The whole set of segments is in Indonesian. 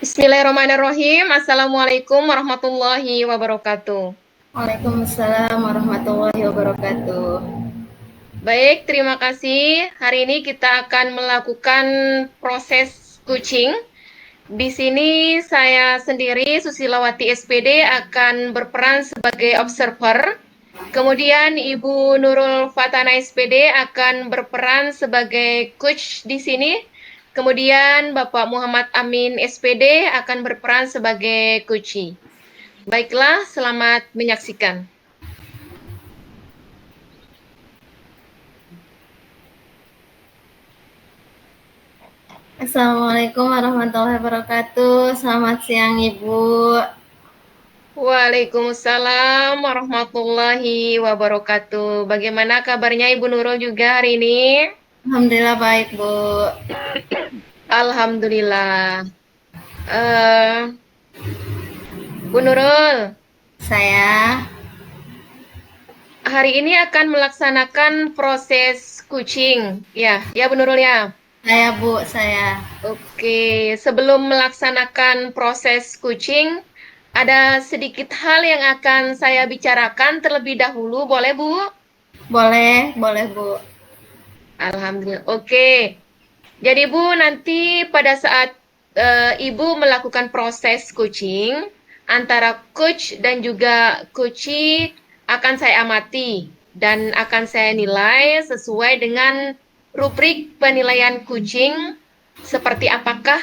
Bismillahirrahmanirrahim. Assalamualaikum warahmatullahi wabarakatuh. Waalaikumsalam warahmatullahi wabarakatuh. Baik, terima kasih. Hari ini kita akan melakukan proses coaching. Di sini saya sendiri, Susilawati SPD, akan berperan sebagai observer. Kemudian Ibu Nurul Fatana SPD akan berperan sebagai coach di sini. Kemudian Bapak Muhammad Amin SPD akan berperan sebagai coachee. Baiklah, selamat menyaksikan. Assalamualaikum warahmatullahi wabarakatuh. Selamat siang Ibu. Waalaikumsalam warahmatullahi wabarakatuh. Bagaimana kabarnya Ibu Nurul juga hari ini? Alhamdulillah baik Bu. Alhamdulillah. Bu Nurul, Saya hari ini akan melaksanakan proses coaching. Ya Bu Nurul ya. saya. Oke, sebelum melaksanakan proses coaching, ada sedikit hal yang akan saya bicarakan terlebih dahulu, boleh Bu? Boleh Bu. Alhamdulillah. Oke. Jadi Bu, nanti pada saat Ibu melakukan proses coaching, antara coach dan juga coachee akan saya amati dan akan saya nilai sesuai dengan rubrik penilaian coaching, seperti apakah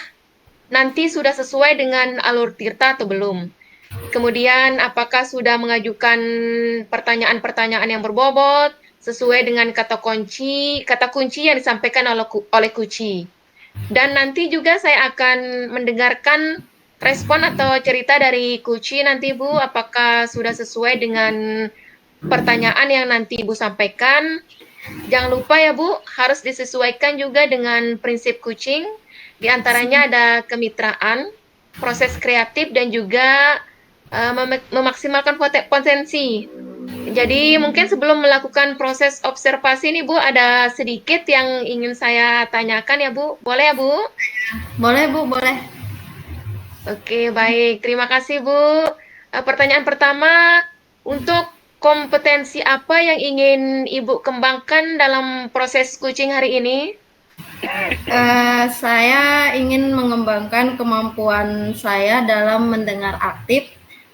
nanti sudah sesuai dengan alur tirta atau belum. Kemudian apakah sudah mengajukan pertanyaan-pertanyaan yang berbobot sesuai dengan kata kunci yang disampaikan oleh Kuci. Dan nanti juga saya akan mendengarkan respon atau cerita dari Kuci nanti Bu, apakah sudah sesuai dengan pertanyaan yang nanti Ibu sampaikan. Jangan lupa ya Bu, harus disesuaikan juga dengan prinsip coaching. Di antaranya ada kemitraan, proses kreatif, dan juga memaksimalkan potensi. Jadi mungkin sebelum melakukan proses observasi ini Bu, ada sedikit yang ingin saya tanyakan ya Bu. Boleh ya Bu? Boleh Bu, boleh. Oke, baik. Terima kasih Bu. Pertanyaan pertama, untuk kompetensi apa yang ingin Ibu kembangkan dalam proses coaching hari ini? Saya ingin mengembangkan kemampuan saya dalam mendengar aktif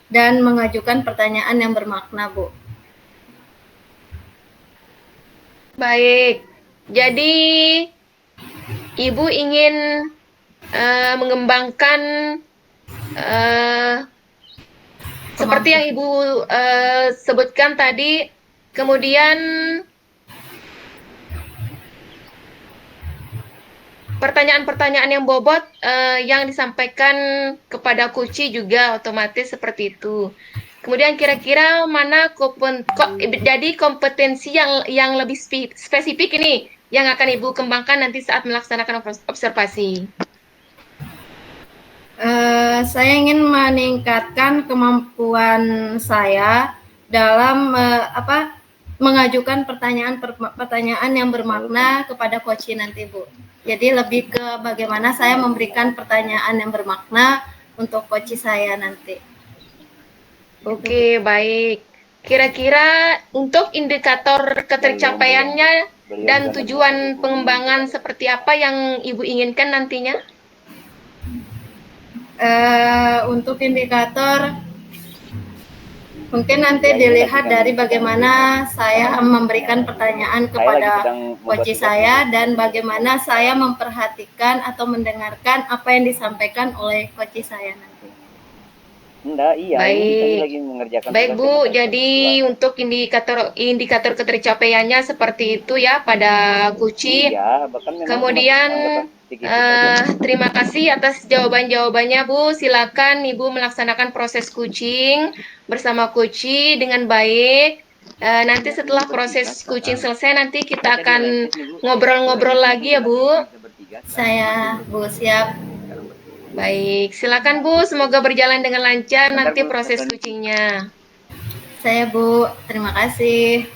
dan mengajukan pertanyaan yang bermakna Bu. Baik. Jadi Ibu ingin mengembangkan seperti yang Ibu sebutkan tadi, kemudian pertanyaan-pertanyaan yang bobot yang disampaikan kepada Kuci juga otomatis seperti itu. Kemudian kira-kira mana jadi kompetensi yang lebih spesifik ini yang akan Ibu kembangkan nanti saat melaksanakan observasi? Saya ingin meningkatkan kemampuan saya dalam mengajukan pertanyaan yang bermakna kepada coach nanti Bu. Jadi lebih ke bagaimana saya memberikan pertanyaan yang bermakna untuk coach saya nanti. Oke, baik. Kira-kira untuk indikator ketercapaiannya dan tujuan pengembangan seperti apa yang Ibu inginkan nantinya? Untuk indikator mungkin nanti dilihat dari bagaimana saya memberikan pertanyaan kepada coach saya dan bagaimana saya memperhatikan atau mendengarkan apa yang disampaikan oleh coach saya nanti. Iya. Baik. Lagi mengerjakan baik Bu, jadi untuk indikator ketercapaiannya seperti itu ya pada Kuci. Iya, kemudian terima kasih atas jawabannya Bu. Silakan Ibu melaksanakan proses coaching bersama Kuci dengan baik. Nanti setelah proses coaching selesai nanti kita akan ngobrol-ngobrol lagi ya Bu. Saya Bu, siap. Baik, silakan Bu. Semoga berjalan dengan lancar nanti proses coachingnya. Saya Bu, terima kasih.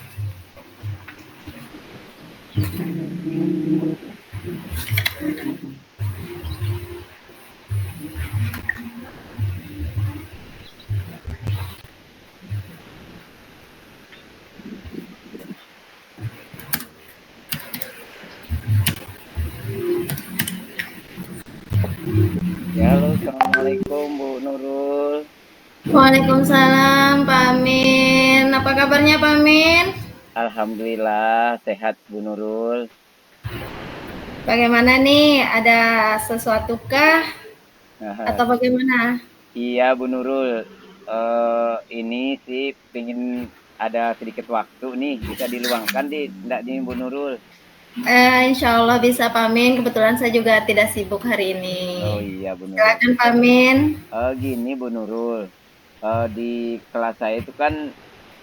Ya, halo, assalamualaikum Bu Nurul. Waalaikumsalam Pak Amin. Apa kabarnya Pak Amin? Alhamdulillah sehat Bu Nurul. Bagaimana nih? Ada sesuatu kah atau bagaimana? Iya Bu Nurul, ini sih pengen ada sedikit waktu nih, bisa diluangkan enggak nih Bu Nurul? Insya Allah bisa Pak Amin. Kebetulan saya juga tidak sibuk hari ini. Oh iya Bu Nurul. Silakan Pak Amin. Gini Bu Nurul, di kelas saya itu kan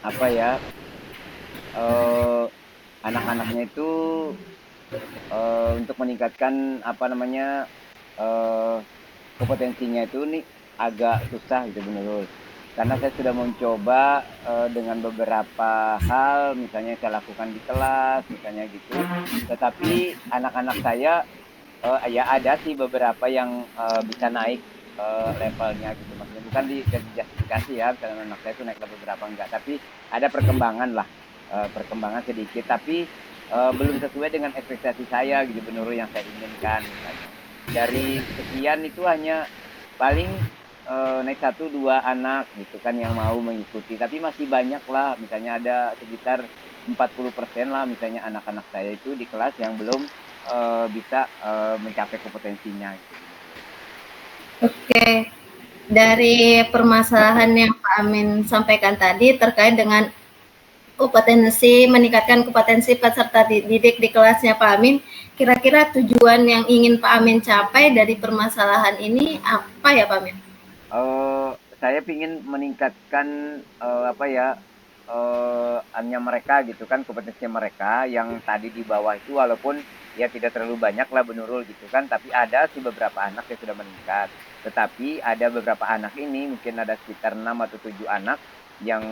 apa ya, eh, anak-anaknya itu untuk meningkatkan apa namanya eh, kompetensinya itu nih agak susah gitu Bu Nurul. Karena saya sudah mencoba dengan beberapa hal, misalnya saya lakukan di kelas, misalnya gitu. Tetapi anak-anak saya ya ada sih beberapa yang bisa naik levelnya gitu. Maksudnya bukan di justifikasi ya, misalnya anak saya itu naik level berapa enggak, tapi ada perkembangan lah, perkembangan sedikit. Tapi belum sesuai dengan ekspektasi saya gitu, menurut yang saya inginkan. Misalnya. Dari sekian itu hanya paling naik 1-2 anak gitu kan yang mau mengikuti. Tapi masih banyak lah, misalnya ada sekitar 40% lah misalnya anak-anak saya itu di kelas yang belum bisa mencapai kompetensinya gitu. Oke. Dari permasalahan yang Pak Amin sampaikan tadi terkait dengan meningkatkan kompetensi peserta didik di kelasnya Pak Amin, kira-kira tujuan yang ingin Pak Amin capai dari permasalahan ini apa ya Pak Amin? Saya ingin meningkatkan apa ya hanya mereka gitu kan, kompetensi mereka yang tadi di bawah itu, walaupun ya tidak terlalu banyak lah Bu Nurul gitu kan, tapi ada sih beberapa anak yang sudah meningkat. Tetapi ada beberapa anak ini, mungkin ada sekitar 6 atau 7 anak yang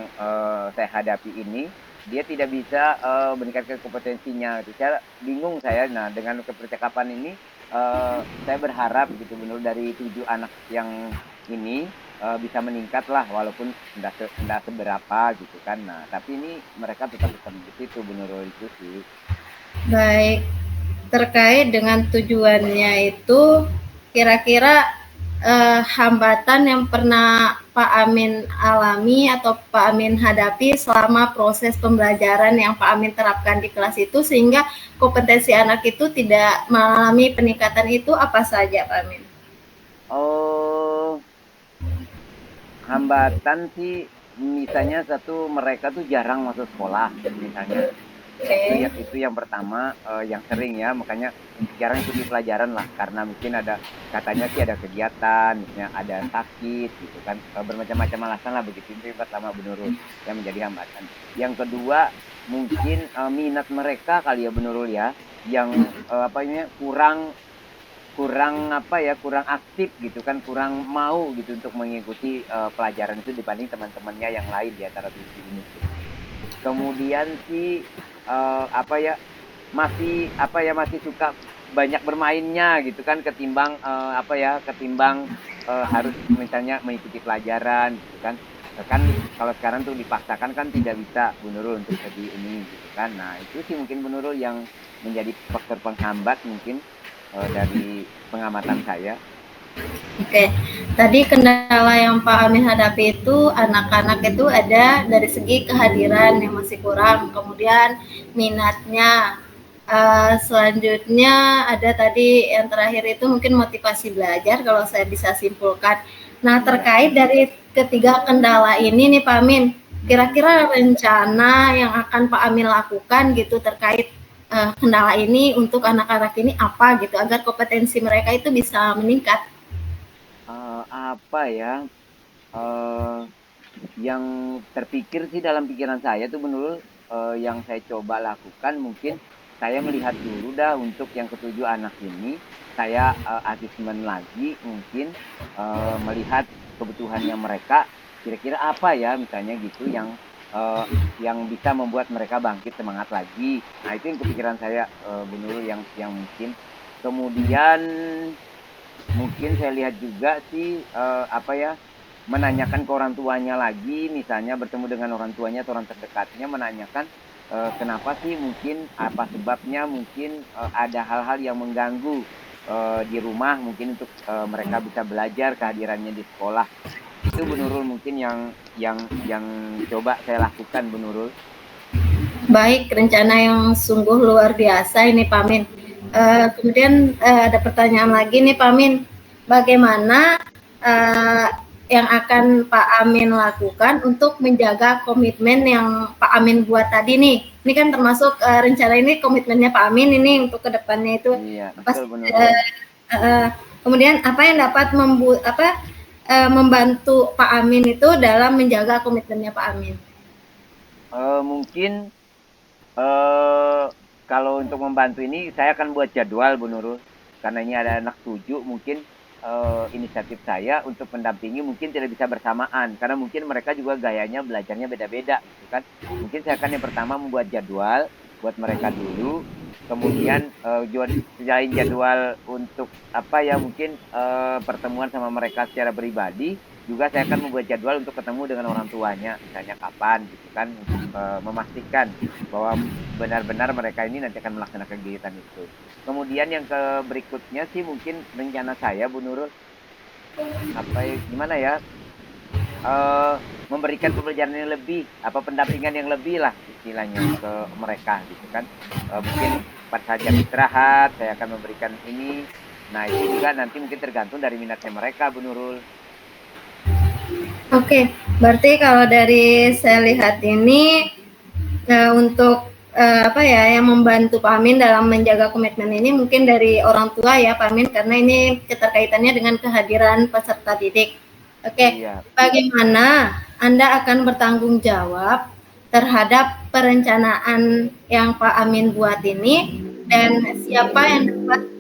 saya hadapi ini, dia tidak bisa meningkatkan kompetensinya. Saya bingung saya. Nah, dengan kepercakapan ini saya berharap gitu menurut dari 7 anak yang ini bisa meningkat lah, walaupun tidak seberapa gitu kan. Nah, tapi ini mereka tetap bisa mengikuti itu menurut itu sih. Baik, terkait dengan tujuannya itu, kira-kira hambatan yang pernah Pak Amin alami atau Pak Amin hadapi selama proses pembelajaran yang Pak Amin terapkan di kelas itu sehingga kompetensi anak itu tidak mengalami peningkatan itu apa saja Pak Amin? Oh, hambatan sih misalnya satu, mereka tuh jarang masuk sekolah misalnya. Itu yang pertama, yang sering ya, makanya jarang ikuti pelajaran lah, karena mungkin ada, katanya sih ada kegiatan, misalnya ada sakit gitu kan, bermacam-macam alasan lah begitu. Itu yang pertama Bu Nurul yang menjadi hambatan. Yang kedua mungkin minat mereka kali ya Bu Nurul ya, yang apa ini kurang apa ya, kurang aktif gitu kan, kurang mau gitu untuk mengikuti pelajaran itu dibanding teman-temannya yang lain di antara 7 ini. Kemudian sih apa ya, masih suka banyak bermainnya gitu kan, ketimbang apa ya, ketimbang harus misalnya mengikuti pelajaran gitu kan. Kan kalau sekarang tuh dipaksakan kan tidak bisa Bu Nurul untuk jadi ini gitu kan. Nah, itu sih mungkin Bu Nurul yang menjadi faktor penghambat mungkin dari pengamatan saya. Oke, tadi kendala yang Pak Amin hadapi itu anak-anak itu ada dari segi kehadiran yang masih kurang, kemudian minatnya. Selanjutnya ada tadi yang terakhir itu mungkin motivasi belajar kalau saya bisa simpulkan. Nah, terkait dari ketiga kendala ini nih Pak Amin, kira-kira rencana yang akan Pak Amin lakukan gitu terkait kendala ini untuk anak-anak ini apa gitu agar kompetensi mereka itu bisa meningkat. Apa ya, yang terpikir sih dalam pikiran saya tuh menurut yang saya coba lakukan, mungkin saya melihat dulu dah untuk yang ke-7 anak ini, saya asesmen lagi mungkin, melihat kebutuhannya mereka kira-kira apa ya misalnya gitu, yang bisa membuat mereka bangkit semangat lagi. Nah, itu yang kepikiran saya Bu Nurul, yang mungkin. Kemudian mungkin saya lihat juga sih apa ya, menanyakan ke orang tuanya lagi, misalnya bertemu dengan orang tuanya atau orang terdekatnya, menanyakan kenapa sih, mungkin apa sebabnya, mungkin ada hal-hal yang mengganggu di rumah mungkin untuk mereka bisa belajar kehadirannya di sekolah. Itu Bu Nurul mungkin yang coba saya lakukan Bu Nurul. Baik, rencana yang sungguh luar biasa ini Pak Amin. Kemudian ada pertanyaan lagi nih Pak Amin, bagaimana yang akan Pak Amin lakukan untuk menjaga komitmen yang Pak Amin buat tadi nih? Ini kan termasuk rencana ini komitmennya Pak Amin ini untuk kedepannya itu. Iya, Pas, betul Bu Nurul. kemudian apa yang dapat membantu Pak Amin itu dalam menjaga komitmennya Pak Amin? Mungkin kalau untuk membantu ini saya akan buat jadwal Bu Nurul, karena ini ada anak 7 mungkin inisiatif saya untuk mendampingi mungkin tidak bisa bersamaan karena mungkin mereka juga gayanya belajarnya beda-beda gitu kan. Mungkin saya akan yang pertama membuat jadwal buat mereka dulu, kemudian selain jadwal untuk apa ya mungkin pertemuan sama mereka secara pribadi, juga saya akan membuat jadwal untuk ketemu dengan orang tuanya misalnya kapan gitu kan, untuk memastikan bahwa benar-benar mereka ini nanti akan melaksanakan kegiatan itu. Kemudian yang berikutnya sih mungkin rencana saya Bu Nurul apa gimana ya, memberikan pembelajaran yang lebih, apa pendampingan yang lebih lah istilahnya ke mereka gitu kan. Mungkin pas saja istirahat saya akan memberikan ini. Nah itu juga nanti mungkin tergantung dari minatnya mereka Bu Nurul. Oke, berarti kalau dari saya lihat ini untuk apa ya yang membantu Pak Amin dalam menjaga komitmen ini mungkin dari orang tua ya Pak Amin, karena ini keterkaitannya dengan kehadiran peserta didik. Oke, Iya. bagaimana Anda akan bertanggung jawab terhadap perencanaan yang Pak Amin buat ini, dan siapa yang dapat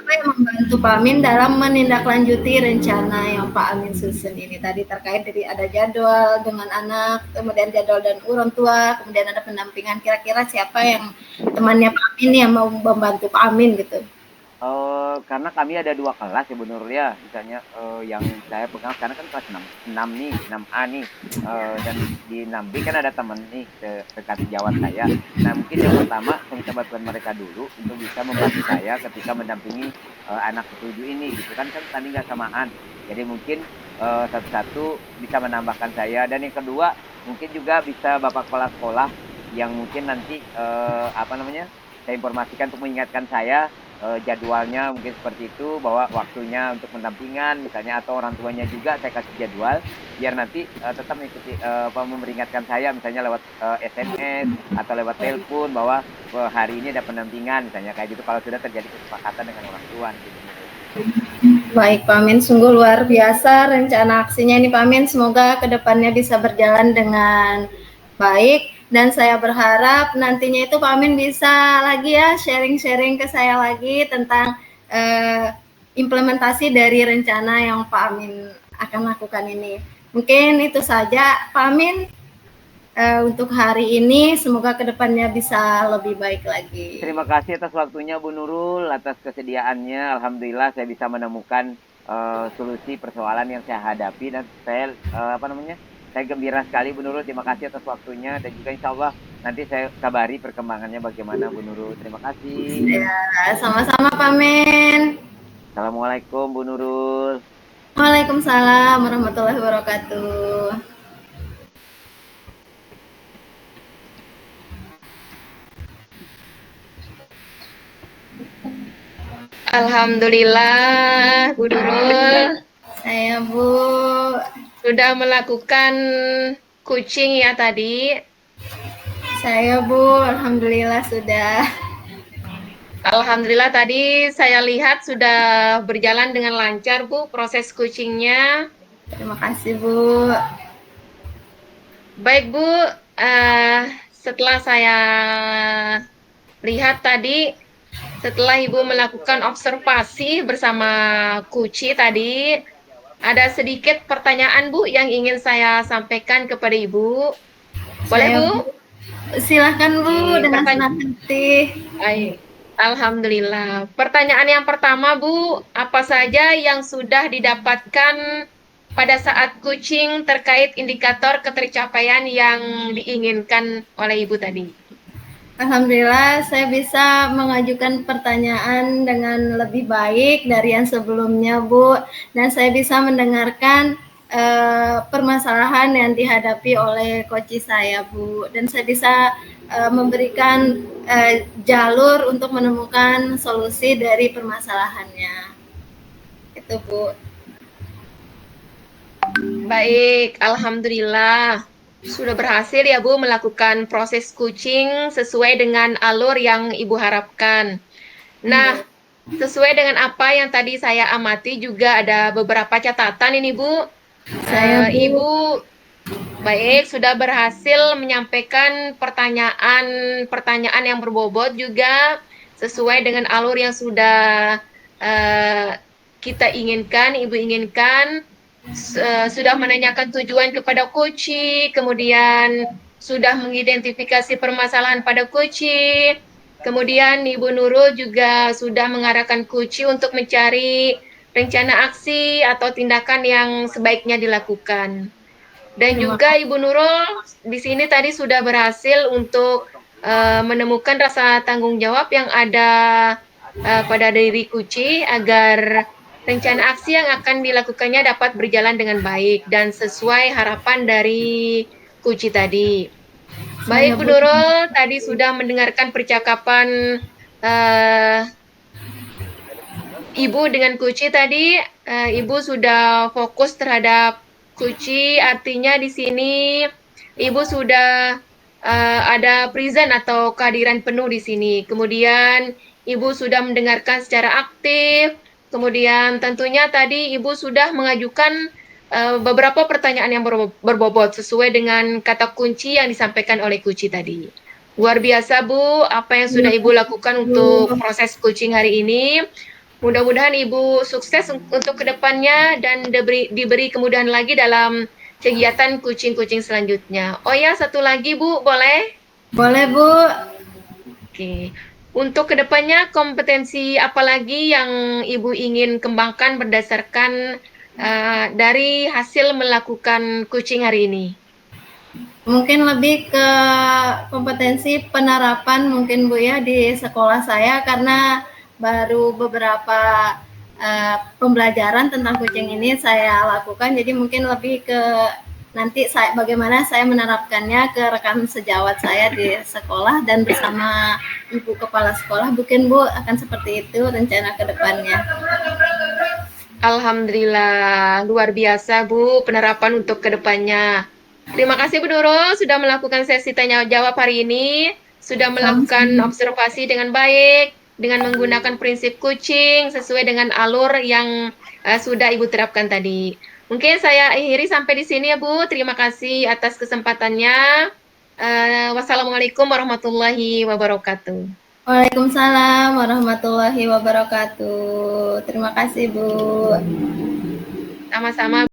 apa yang membantu Pak Amin dalam menindaklanjuti rencana yang Pak Amin susun ini tadi, terkait dari ada jadwal dengan anak, kemudian jadwal dan orang tua, kemudian ada pendampingan, kira-kira siapa yang temannya Pak Amin yang mau membantu Pak Amin gitu. Karena kami ada 2 kelas ya Bu Nurul ya, misalnya yang saya pegang sekarang kan kelas 6 nih, 6A nih, dan di 6B kan ada teman nih dekat sejawat saya. Nah mungkin yang pertama saya minta bantuan mereka dulu untuk bisa membantu saya ketika mendampingi anak ketujuh ini gitu kan tadi nggak samaan. Jadi mungkin satu-satu bisa menambahkan saya, dan yang kedua mungkin juga bisa bapak kepala sekolah yang mungkin nanti apa namanya saya informasikan untuk mengingatkan saya jadwalnya mungkin seperti itu, bahwa waktunya untuk pendampingan misalnya, atau orang tuanya juga saya kasih jadwal biar nanti tetap mengikuti memperingatkan saya misalnya lewat SMS atau lewat telepon bahwa hari ini ada pendampingan misalnya kayak gitu kalau sudah terjadi kesepakatan dengan orang tua gitu. Baik Pak Amin, sungguh luar biasa rencana aksinya ini Pak Amin, semoga kedepannya bisa berjalan dengan baik. Dan saya berharap nantinya itu Pak Amin bisa lagi ya sharing-sharing ke saya lagi tentang implementasi dari rencana yang Pak Amin akan lakukan ini. Mungkin itu saja Pak Amin untuk hari ini, semoga kedepannya bisa lebih baik lagi. Terima kasih atas waktunya Bu Nurul, atas kesediaannya. Alhamdulillah saya bisa menemukan solusi persoalan yang saya hadapi, dan saya saya gembira sekali Bu Nurul. Terima kasih atas waktunya, dan juga insya Allah nanti saya kabari perkembangannya bagaimana Bu Nurul. Terima kasih. Ya, sama-sama Pak Amin. Assalamualaikum Bu Nurul. Waalaikumsalam warahmatullahi wabarakatuh. Alhamdulillah, Bu Nurul. Saya Bu Sudah melakukan coaching ya tadi. Saya Bu, alhamdulillah sudah. Alhamdulillah tadi saya lihat sudah berjalan dengan lancar Bu proses coachingnya. Terima kasih Bu. Baik Bu, setelah saya lihat tadi, setelah Ibu melakukan observasi bersama Kuci tadi, ada sedikit pertanyaan Bu yang ingin saya sampaikan kepada Ibu. Boleh Bu? Silahkan Bu, dengan senang hati. Alhamdulillah. Pertanyaan yang pertama Bu, apa saja yang sudah didapatkan pada saat coaching terkait indikator ketercapaian yang diinginkan oleh Ibu tadi? Alhamdulillah saya bisa mengajukan pertanyaan dengan lebih baik dari yang sebelumnya, Bu. Dan saya bisa mendengarkan permasalahan yang dihadapi oleh coach saya, Bu. Dan saya bisa memberikan jalur untuk menemukan solusi dari permasalahannya. Itu, Bu. Baik, alhamdulillah. Sudah berhasil ya Bu melakukan proses coaching sesuai dengan alur yang Ibu harapkan. Nah, sesuai dengan apa yang tadi saya amati juga ada beberapa catatan ini Bu. Saya, Bu. Ibu baik sudah berhasil menyampaikan pertanyaan yang berbobot juga sesuai dengan alur yang sudah kita inginkan, Ibu inginkan. Sudah menanyakan tujuan kepada coach, kemudian sudah mengidentifikasi permasalahan pada coach, kemudian Ibu Nurul juga sudah mengarahkan coach untuk mencari rencana aksi atau tindakan yang sebaiknya dilakukan. Dan juga Ibu Nurul di sini tadi sudah berhasil untuk menemukan rasa tanggung jawab yang ada pada diri Kuci agar rencana aksi yang akan dilakukannya dapat berjalan dengan baik dan sesuai harapan dari Kuci tadi. Baik, Bu Nurul, tadi sudah mendengarkan percakapan Ibu dengan Kuci tadi. Ibu sudah fokus terhadap Kuci, artinya di sini Ibu sudah ada present atau kehadiran penuh di sini. Kemudian Ibu sudah mendengarkan secara aktif. Kemudian tentunya tadi Ibu sudah mengajukan beberapa pertanyaan yang berbobot sesuai dengan kata kunci yang disampaikan oleh Kuci tadi. Luar biasa Bu, apa yang sudah Ibu lakukan untuk proses coaching hari ini. Mudah-mudahan Ibu sukses untuk kedepannya dan diberi kemudahan lagi dalam kegiatan kucing-kucing selanjutnya. Oh ya, satu lagi Bu, boleh? Boleh, Bu. Oke. Untuk kedepannya kompetensi apa lagi yang Ibu ingin kembangkan berdasarkan dari hasil melakukan coaching hari ini? Mungkin lebih ke kompetensi penerapan mungkin Bu ya di sekolah saya karena baru beberapa pembelajaran tentang kucing ini saya lakukan, jadi mungkin lebih ke nanti bagaimana saya menerapkannya ke rekan sejawat saya di sekolah dan bersama ibu kepala sekolah, mungkin Bu akan seperti itu rencana ke depannya. Alhamdulillah, luar biasa Bu penerapan untuk kedepannya. Terima kasih Bu Nurul sudah melakukan sesi tanya jawab hari ini, sudah melakukan observasi dengan baik, dengan menggunakan prinsip kucing sesuai dengan alur yang sudah Ibu terapkan tadi. Mungkin saya akhiri sampai di sini ya Bu. Terima kasih atas kesempatannya. Wassalamualaikum warahmatullahi wabarakatuh. Waalaikumsalam warahmatullahi wabarakatuh. Terima kasih Bu. Sama-sama.